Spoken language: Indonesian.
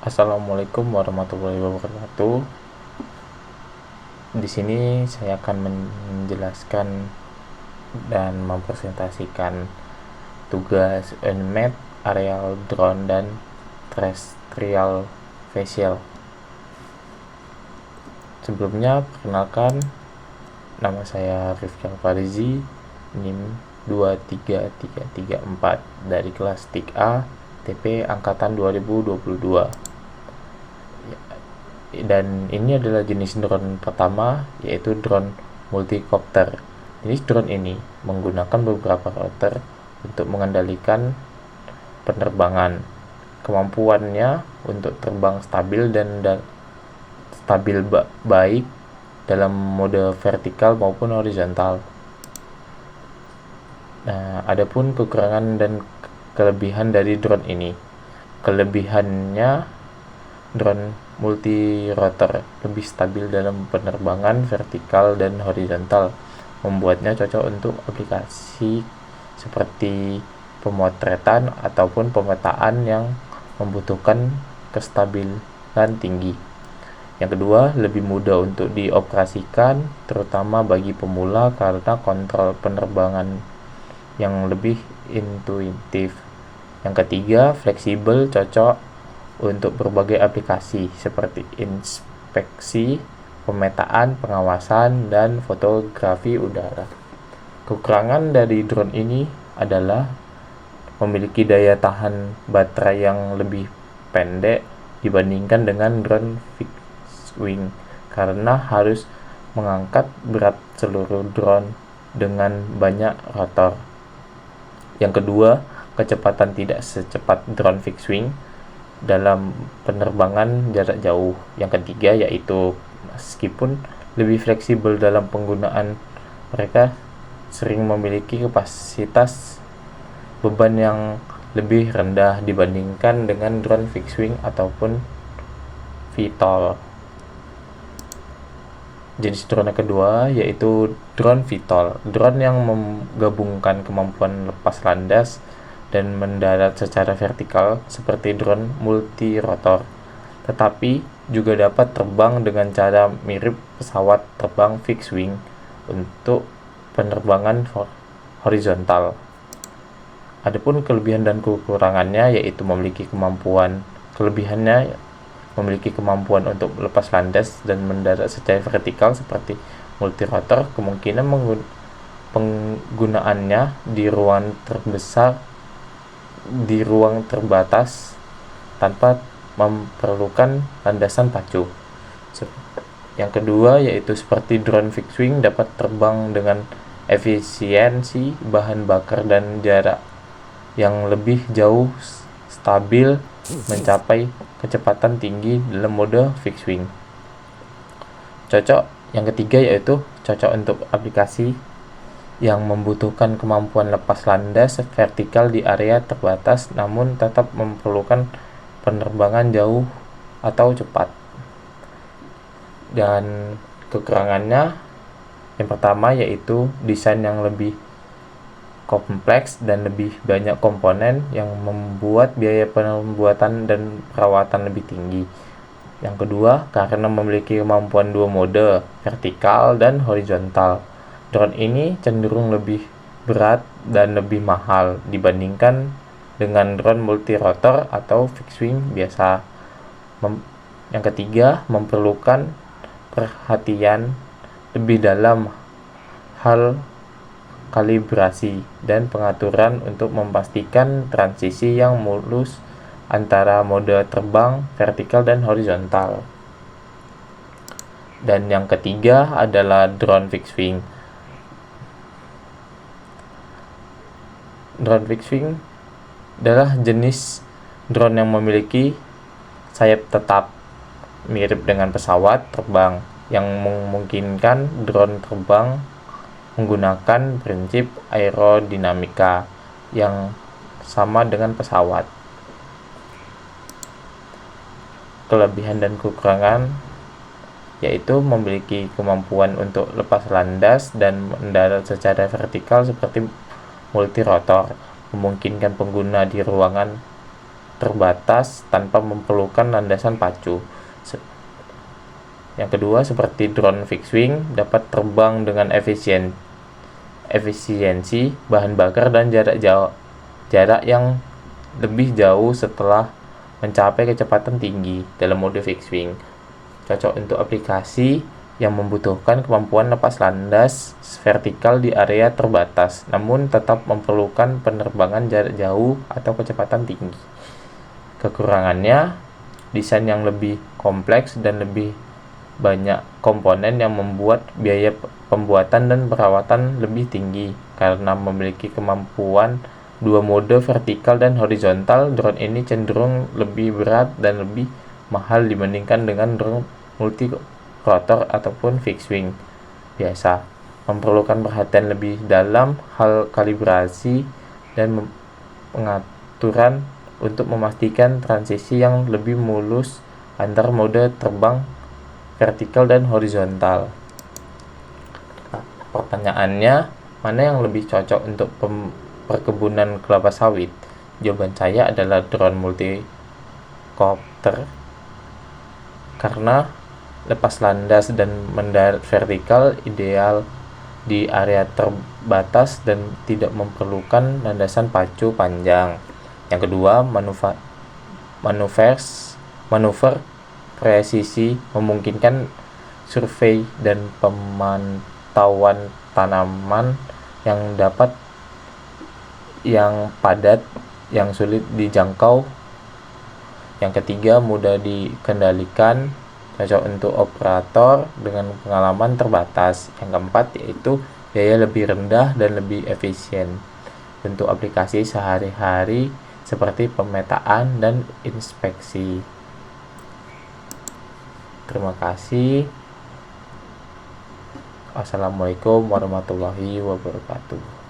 Assalamualaikum warahmatullahi wabarakatuh. Di sini saya akan menjelaskan dan mempresentasikan tugas unmanned aerial drone dan terrestrial vessel. Sebelumnya, perkenalkan, nama saya Rifki Alfarizi, NIM 23334 dari kelas TIK A, TP Angkatan 2022. Dan ini adalah jenis drone pertama, yaitu drone multicopter. Jenis drone ini menggunakan beberapa rotor untuk mengendalikan penerbangan. Kemampuannya untuk terbang stabil dan stabil baik dalam mode vertikal maupun horizontal. Nah, adapun kekurangan dan kelebihan dari drone ini. Kelebihannya, drone multi-rotor lebih stabil dalam penerbangan vertikal dan horizontal, membuatnya cocok untuk aplikasi seperti pemotretan ataupun pemetaan yang membutuhkan kestabilan tinggi. Yang kedua, lebih mudah untuk dioperasikan, terutama bagi pemula karena kontrol penerbangan yang lebih intuitif. Yang ketiga, fleksibel, cocok untuk berbagai aplikasi seperti inspeksi, pemetaan, pengawasan, dan fotografi udara. Kekurangan dari drone ini adalah memiliki daya tahan baterai yang lebih pendek dibandingkan dengan drone fixed wing karena harus mengangkat berat seluruh drone dengan banyak rotor. Yang kedua, kecepatan tidak secepat drone fixed wing dalam penerbangan jarak jauh. Yang ketiga yaitu meskipun lebih fleksibel dalam penggunaan, mereka sering memiliki kapasitas beban yang lebih rendah dibandingkan dengan drone fixed wing ataupun VTOL. Jenis drone yang kedua yaitu drone VTOL. Drone yang menggabungkan kemampuan lepas landas dan mendarat secara vertikal seperti drone multi-rotor, tetapi juga dapat terbang dengan cara mirip pesawat terbang fixed wing untuk penerbangan horizontal. Adapun kelebihan dan kekurangannya yaitu kelebihannya memiliki kemampuan untuk lepas landas dan mendarat secara vertikal seperti multi-rotor. Kemungkinan penggunaannya di ruang terbatas tanpa memerlukan landasan pacu. Yang kedua yaitu seperti drone fixed wing dapat terbang dengan efisiensi bahan bakar dan jarak yang lebih jauh, stabil, mencapai kecepatan tinggi dalam mode fixed wing. Yang ketiga yaitu cocok untuk aplikasi yang membutuhkan kemampuan lepas landas vertikal di area terbatas namun tetap memerlukan penerbangan jauh atau cepat. Dan kekurangannya, yang pertama yaitu desain yang lebih kompleks dan lebih banyak komponen yang membuat biaya pembuatan dan perawatan lebih tinggi. Yang kedua, karena memiliki kemampuan dua mode, vertikal dan horizontal, drone ini cenderung lebih berat dan lebih mahal dibandingkan dengan drone multi-rotor atau fixed wing biasa. Yang ketiga, memerlukan perhatian lebih dalam hal kalibrasi dan pengaturan untuk memastikan transisi yang mulus antara mode terbang vertikal dan horizontal. Dan yang ketiga adalah drone fixed wing. Drone fixed wing adalah jenis drone yang memiliki sayap tetap mirip dengan pesawat terbang yang memungkinkan drone terbang menggunakan prinsip aerodinamika yang sama dengan pesawat. Kelebihan dan kekurangan yaitu memiliki kemampuan untuk lepas landas dan mendarat secara vertikal seperti multi-rotor, memungkinkan pengguna di ruangan terbatas tanpa memerlukan landasan pacu. Yang kedua, seperti drone fixed wing, dapat terbang dengan efisiensi bahan bakar dan jarak yang lebih jauh setelah mencapai kecepatan tinggi dalam mode fixed wing. Cocok untuk aplikasi yang membutuhkan kemampuan lepas landas vertikal di area terbatas, namun tetap memerlukan penerbangan jarak jauh atau kecepatan tinggi. Kekurangannya, desain yang lebih kompleks dan lebih banyak komponen yang membuat biaya pembuatan dan perawatan lebih tinggi. Karena memiliki kemampuan dua mode vertikal dan horizontal, drone ini cenderung lebih berat dan lebih mahal dibandingkan dengan drone multi-rotor ataupun fixed wing biasa. Memerlukan perhatian lebih dalam hal kalibrasi dan pengaturan untuk memastikan transisi yang lebih mulus antar mode terbang vertikal dan horizontal. Pertanyaannya, mana yang lebih cocok untuk perkebunan kelapa sawit? Jawaban saya adalah drone multi-copter, karena lepas landas dan mendarat vertikal ideal di area terbatas dan tidak memerlukan landasan pacu panjang. Yang kedua, manuver presisi memungkinkan survei dan pemantauan tanaman yang padat, yang sulit dijangkau. Yang ketiga, mudah dikendalikan, cocok untuk operator dengan pengalaman terbatas. Yang keempat, yaitu biaya lebih rendah dan lebih efisien untuk aplikasi sehari-hari seperti pemetaan dan inspeksi. Terima kasih. Wassalamualaikum warahmatullahi wabarakatuh.